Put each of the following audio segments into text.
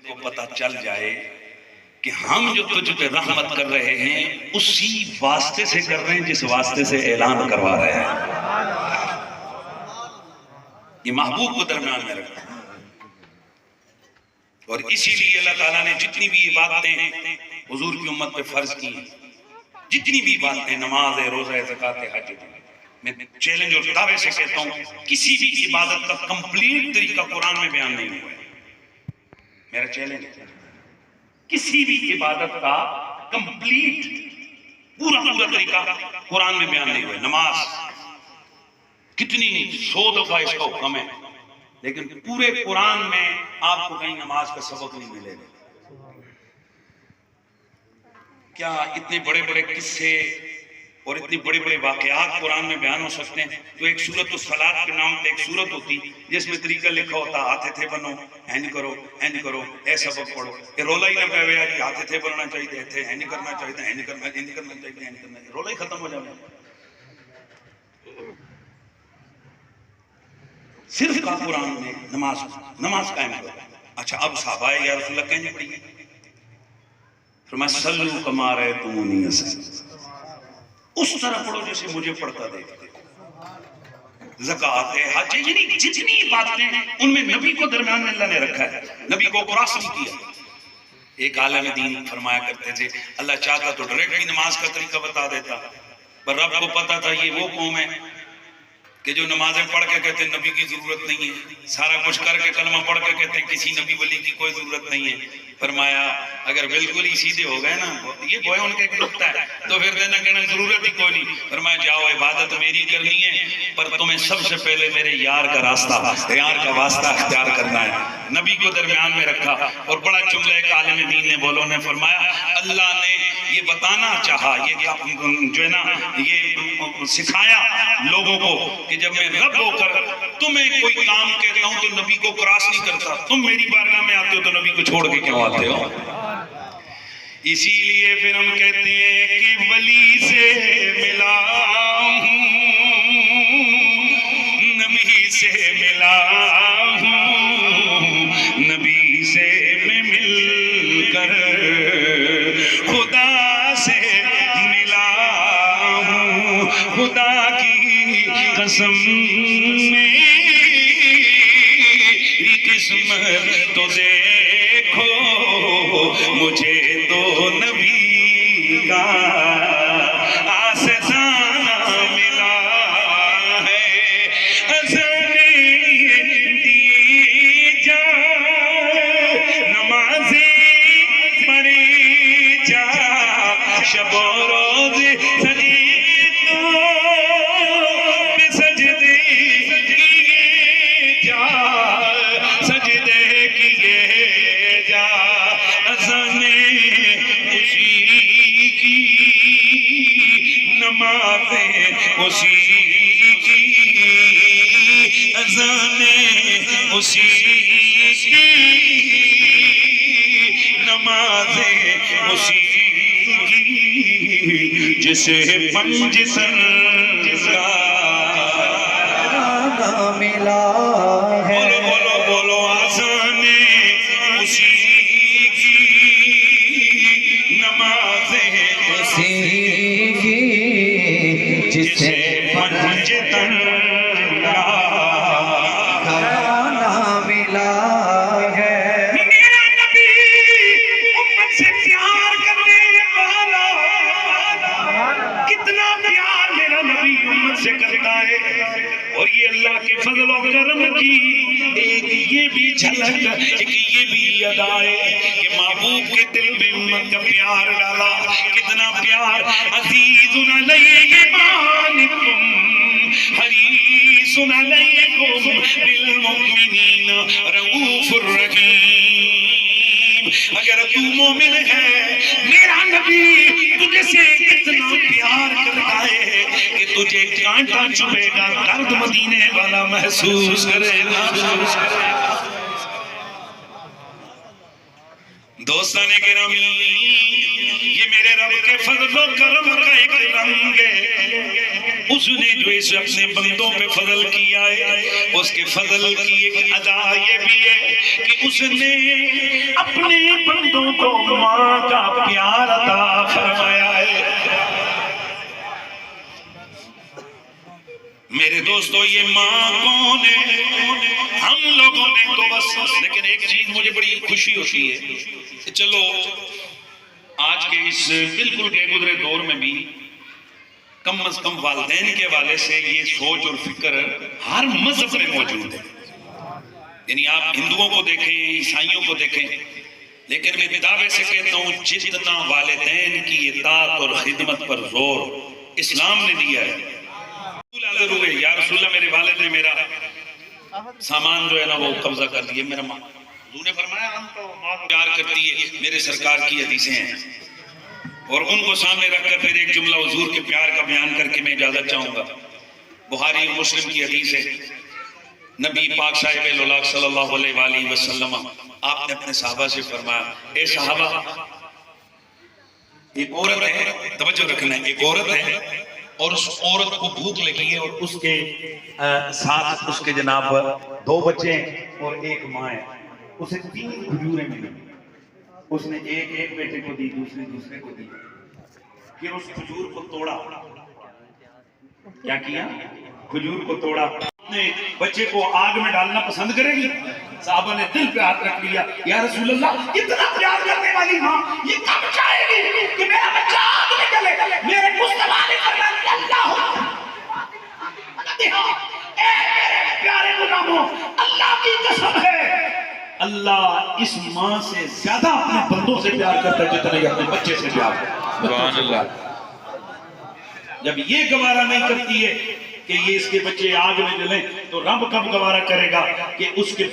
کو پتہ چل جائے کہ ہم جو تجھ پہ رحمت کر رہے ہیں اسی واسطے سے کر رہے ہیں جس واسطے سے اعلان کروا رہے ہیں. یہ محبوب کو درمیان میں رکھا. اور اسی لیے اللہ تعالیٰ نے جتنی بھی عبادتیں حضور کی امت پہ فرض کی ہیں، جتنی بھی عبادتیں، نماز ہے، روزہ ہے، زکوٰۃ ہے، حج ہے، میں چیلنج اور دعوے سے کہتا ہوں کسی بھی عبادت کا کمپلیٹ طریقہ قرآن میں بیان نہیں ہوا ہے. میرا چیلنج ہے کسی بھی عبادت کا کمپلیٹ پورا طریقہ قرآن میں بیان نہیں ہوا ہے. نماز کتنی 100 دفعہ اس کا حکم ہے، لیکن پورے قرآن میں آپ کو کہیں نماز کا سبق نہیں ملے گا. کیا اتنے بڑے بڑے قصے اور اتنی بڑے بڑے واقعات قرآن میں بیان ہو سکتے ہیں؟ تو ایک سورۃ الصلاۃ کے نام سے ایک سورت ہوتی جس میں طریقہ لکھا ہوتا ہاتھے تھے بنو، اینج کرو، اے سبق پڑھو. یہ رولا ہی نہ پہ ہویا جی ہاتھے تھے بننا چاہیے تھے، اینج کرنا چاہیے، اینج کرنا چاہیے، رولا ہی ختم ہو جانا. صرف کا قرآن میں نماز قائم کرو. اچھا اب صحابہ یا رسول اللہ کہنے پڑی فرمایا صلو کما رأیتمونی اصلی، اس طرح پڑھو جیسے مجھے پڑھتا دیکھتے. زکوٰۃ ہے، حج ہے، یعنی جتنی باتیں ہیں ان میں نبی کو درمیان میں اللہ نے رکھا ہے، نبی کو کراس نہیں کیا. ایک عالم دین فرمایا کرتے تھے اللہ چاہتا تو ڈائریکٹلی نماز کا طریقہ بتا دیتا، پر رب کو پتا تھا یہ وہ قوم ہے کہ جو نمازیں پڑھ کے کہتے ہیں نبی کی ضرورت نہیں ہے، سارا کچھ کر کے کلمہ پڑھ کے کہتے ہیں کسی نبی ولی کی کوئی ضرورت نہیں ہے. فرمایا اگر بالکل ہی سیدھے ہو گئے نا، یہ گویا ان کا ایک نقطہ ہے، تو پھر دینا کہنا ضرورت ہی کوئی نہیں. فرمایا جاؤ عبادت میری کرنی ہے، پر تمہیں سب سے پہلے میرے یار کا راستہ، یار کا واسطہ اختیار کرنا ہے. نبی کو درمیان میں رکھا. اور بڑا جملہ ایک عالم دین نے بولو نے فرمایا اللہ نے یہ بتانا چاہا، یہ جو ہے نا یہ سکھایا لوگوں کو کہ جب میں رب ہو کر تمہیں کوئی کام کہتا ہوں تو نبی کو کراس نہیں کرتا. تم میری بارگاہ میں آتے ہو تو نبی کو چھوڑ کے کیوں آتے ہو؟ اسی لیے پھر ہم کہتے ہیں کہ ولی سے ملا ہوں، نبی سے ملا ہوں، نبی سے میں مل کر خدا سے ملا ہوں. خدا کی قسم میری قسمت تو دیکھو، مجھے تو نبی کا آستانہ ملا ہے. اذان دی جا، نمازیں پڑھی جا، شب و روز سجی اسی کی اذانیں، اسی کی نمازیں، اسی کی جسے پنج سر کا نام ملا ہے. بولو بولو بولو اذانیں، اسی کی نمازیں، اسی کی جسے پنج تن کا نام ملا ہے. میرا نبی امت سے پیار کرنے والا، کتنا پیار میرا نبی امت سے کرتا ہے. اور یہ اللہ کے فضل و کرم کی ایک یہ بھی جھلک، ایک یہ بھی ادا ہے کہ محبوب کے دل میں امت کا پیار ڈالا. کتنا پیار. عزیز علیہ ما عنتم حریص علیکم بالمؤمنین رؤوف الرحیم. اگر تو مومن ہے میرا نبی تجھے سے اتنا پیار کرتا ہے کہ تجھے کانٹا چبھے گا درد مدینے والا محسوس کرے گا. دوستان گرامی، یہ میرے رب کے فضل و کرم کا ایک رنگ ہے. اس نے جو اس اپنے بندوں پہ فضل کیا ہے، اس کے فضل کی ایک ادا یہ بھی ہے کہ اس نے اپنے بندوں کو ماں کا پیار عطا فرمایا ہے. میرے دوستو، یہ ماں کون ہے؟ ہم لوگوں نے تو بس، لیکن ایک چیز مجھے بڑی خوشی ہوتی ہے کہ چلو آج کے اس بالکل کے گزرے دور میں بھی کم از کم والدین کے حوالے سے یہ سوچ اور فکر ہر مذہب میں موجود ہے. یعنی آپ ہندوؤں کو دیکھیں، عیسائیوں کو دیکھیں، لیکن میں دعوے سے کہتا ہوں جتنا والدین کی اطاعت اور خدمت پر زور اسلام نے دیا ہے. یا رسول اللہ، میرے والد نے میرا سامان جو ہے نا وہ قبضہ کر لیا. میرا ماں، حضور نے فرمایا ہم تو ماں کو پیار کرتی ہے. میرے سرکار کی حدیثیں ہیں اور ان کو سامنے رکھ کر پھر ایک جملہ حضور کے پیار کا بیان کر کے میں اجازت چاہوں گا. بخاری مسلم کی حدیث ہے. نبی پاک صاحب الولاق صلی اللہ علیہ وآلہ وسلم آپ نے اپنے صحابہ سے فرمایا، اے صحابہ، ایک عورت ہے، توجہ رکھنا ہے، ایک عورت ہے اور اس عورت کو بھوک لگی ہے اور اس کے ساتھ اس کے جناب 2 بچے ہیں اور ایک ماں ہے. اسے 3 کھجوریں ملی. اس نے ایک بیٹے کو دی، دوسرے کو دی. پھر اس کھجور کو توڑا. کیا کیا؟ کھجور کو توڑا. اپنے بچے کو آگ میں ڈالنا پسند کرے گی؟ صحابہ نے دل پہ ہاتھ رکھ لیا، یا رسول اللہ، اتنا پیار کرنے والی ماں یہ کب چاہے گی کہ میرا بچہ آگ میں جلے؟ میرے مصطفیٰ نے فرمایا، اللہ اے میرے پیارے غلاموں، اللہ کی قسم ہے، اللہ اس ماں سے زیادہ اپنے بندوں سے پیار کرتا ہے جتنے کہ اپنے بچے سے پیار کرتا ہے. سبحان اللہ. جب یہ گوارا نہیں کرتی ہے کہ یہ اس کے بچے آگ میں جلیں، تو رب کب گوارا کرے گا کہ اس کے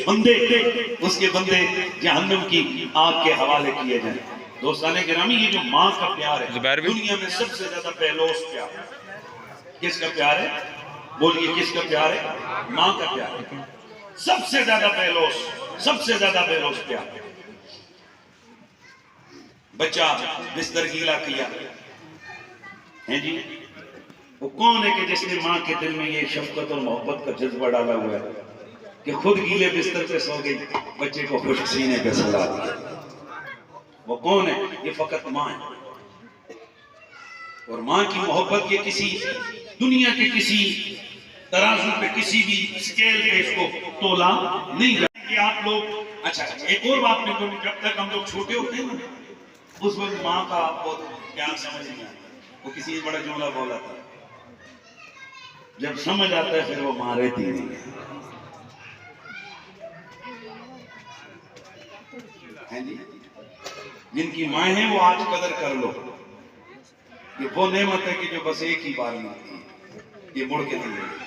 بندے جہنم کی آگ کے حوالے کیے جائیں. دوستان گرامی، یہ جو ماں کا پیار ہے دنیا میں سب سے زیادہ بیلوس پیار ہے. کس کا پیار ہے؟ بولیے، کس کا پیار ہے؟ ماں کا پیار ہے. سب سے زیادہ بیلوس پیار. بچہ بستر گیلا کیا ہے جی، وہ کون ہے کہ جس نے ماں کے دل میں یہ شفقت اور محبت کا جذبہ ڈالا ہوا ہے کہ خود گیلے بستر پہ سو گئی، بچے کو خشک سینے پہ سلا دیا؟ وہ کون ہے؟ یہ فقط ماں ہے. اور ماں کی محبت یہ کسی دنیا کے کسی ترازو پہ، کسی بھی اسکیل پہ اس کو تولا نہیں جائے کہ آپ لوگ. اچھا، ایک اور بات میں کہوں، جب تک ہم لوگ چھوٹے ہوتے ہیں اس وقت ماں کا بہت پیار سمجھ نہیں آتا. وہ کسی بڑا جملہ بولا تھا، جب سمجھ آتا ہے پھر وہ ماں رہتی نہیں ہے جی. جن کی ماں ہیں وہ آج قدر کر لو. یہ وہ نعمت ہے کہ جو بس ایک ہی بار ملتی ہے، یہ مڑ کے نہیں ملتی.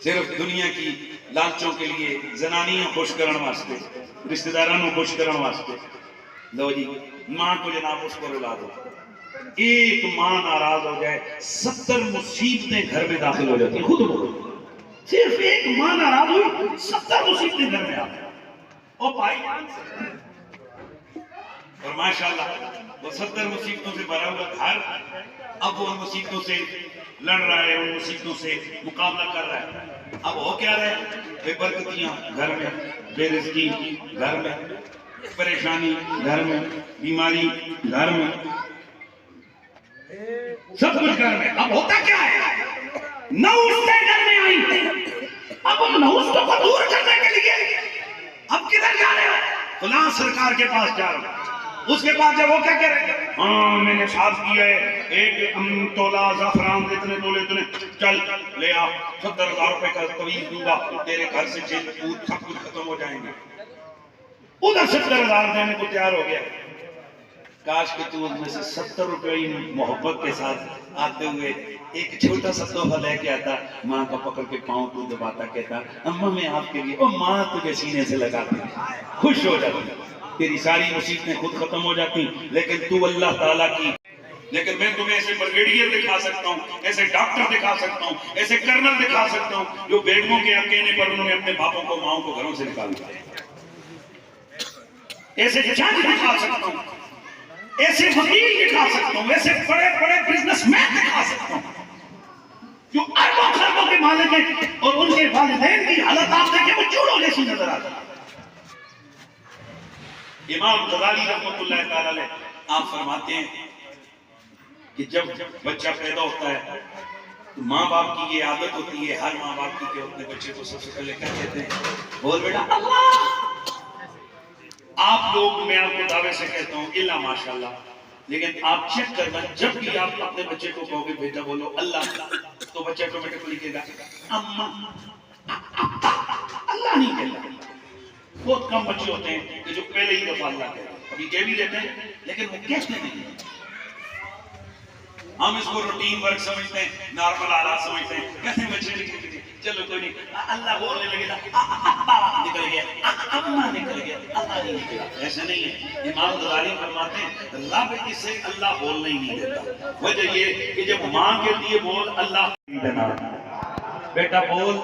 صرف دنیا کی لالچوں کے لیے، زنانیاں خوش کرنے واسطے، رشتہ دارانوں خوش کرنے واسطے، لو جی ماں کو جناب اس کو رلا دو. ایک ماں ناراض ہو جائے 70 مصیبتیں گھر میں داخل ہو جاتی ہیں. خود بولو، صرف ایک ماں ناراض ہوئی 70 مصیبتیں گھر میں آتی ہیں. اور بھائی اور ماشاءاللہ وہ 70 مصیبتوں سے بھرا ہوا گھر اب وہ ان مصیبتوں سے لڑ رہا ہے، ان مصیبتوں سے مقابلہ کر رہا ہے. اب ہو کیا رہا ہے؟ بے برکتیاں گھر میں، بے رزقی گھر میں، پریشانی گھر میں، بیماری گھر میں، سب کچھ گھر میں. اب ہوتا کیا ہے؟ نوستیں گھر میں آئی. اب ہم نوستوں کو دور کرنے کے لیے اب کدھر جا رہے ہو؟ فلاں سرکار کے پاس جا رہے ہو. اس کے بعد جب وہ کیا کہہ رہے ہیں، ہاں میں نے صاف کیا ہے، 1 تولہ زعفران اتنے تولے اتنے، چل لے آ، 70,000 روپے کا تویز دوں گا، تیرے گھر سے جیل پوت سب کچھ ختم ہو جائیں گے. ادھر 70,000 دینے کو تیار ہو گیا. کاش کہ تو ان میں سے 70 روپے محبت کے ساتھ آتے ہوئے ایک چھوٹا سا تحفہ لے کے آتا، ماں کا پکڑ کے پاؤں تو دباتا، کہتا اماں میں آپ کے لیے، اور ماں تجھے سینے سے لگاتی، خوش ہو جاتی. تیری ساری مصیبتیں خود ختم ہو جاتی. لیکن تو اللہ تعالیٰ کی، لیکن میں تمہیں ایسے بریگیڈیئر دکھا سکتا ہوں، ایسے ڈاکٹر دکھا سکتا ہوں، ایسے کرنل دکھا سکتا ہوں جو بیٹوں کے کہنے پر انہوں نے اپنے باپوں کو، ماؤں کو گھروں سے نکال دیا. ایسے جج دکھا سکتا ہوں، ایسے وکیل دکھا سکتا ہوں، ایسے بڑے بڑے بزنس مین دکھا سکتا ہوں جو اربوں خربوں کے مالک ہیں، اور ان کے والدین کی حالت آپ دیکھیں وہ چوڑوں جیسی نظر آتی ہے۔ امام غزالی رحمۃ اللہ تعالی علیہ آپ فرماتے ہیں کہ جب بچہ پیدا ہوتا ہے تو ماں باپ کی یہ عادت ہوتی ہے، ہر ماں باپ کی کہ اپنے بچے کو سب سے پہلے کیا کہتے ہیں؟ بول بیٹا اللہ۔ آپ لوگ، میں آپ کو دعوے سے کہتا ہوں الا ماشاءاللہ، لیکن آپ چیک کرنا جب بھی آپ اپنے بچے کو کہو گے بیٹا بولو اللہ، تو بچہ آٹومیٹکلی کہے گا اما، اللہ نہیں کہتا۔ بہت کم بچے ہوتے ہیں کہ جو پہلے ہی دفعہ اللہ کہتے ہیں، ابھی کہہ بھی لیتے ہیں لیکن وہ کہتے نہیں۔ ہم اس کو روٹین ورک سمجھتے ہیں، نارمل آلات سمجھتے ہیں، کہتے ہیں بچے لکھ لکھ چلو کوئی نہیں، اللہ بولنے لگے نا ابا نکل گیا، اما نکل گیا، اللہ نہیں نکلا۔ ایسے نہیں ہے۔ امام غزالی فرماتے ہیں رب اسے اللہ بولنے ہی نہیں دیتا۔ وجہ یہ کہ جب ماں کے لیے بول اللہ دینا، بیٹا بول۔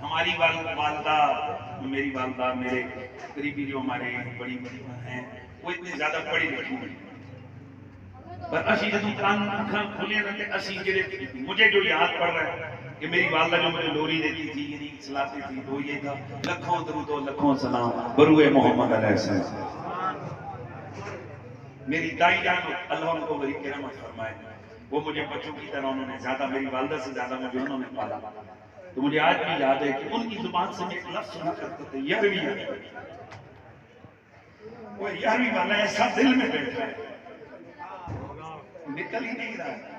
ہماری والدہ، میری والدہ، میرے قریبی جو ہمارے بڑی بڑی ہیں وہ اتنے زیادہ پڑھی لکھی نہیں، پر اسی جدوں کان کھولے رہتے اسی جڑے مجھے جو یاد پڑ رہا ہے کہ میری والدہ جو مجھے لوری دیتی تھی، یعنی سلاتی تھی، وہ یہ تھا لکھوں درود و لکھوں سلام بروئے محمد علیہ السلام۔ میری دائی جان اللہ ان کو بڑی کرامت فرمائے، وہ مجھے بچوں کی طرح انہوں نے زیادہ، میری والدہ سے زیادہ مجھے انہوں نے پالا، تو مجھے آج بھی یاد ہے کہ ان کی زبان سے میں ایک لفظ سنا کرتے تھے یروی، وہ یروی والا ایسا دل میں بیٹھا ہے، نکل ہی نہیں رہا۔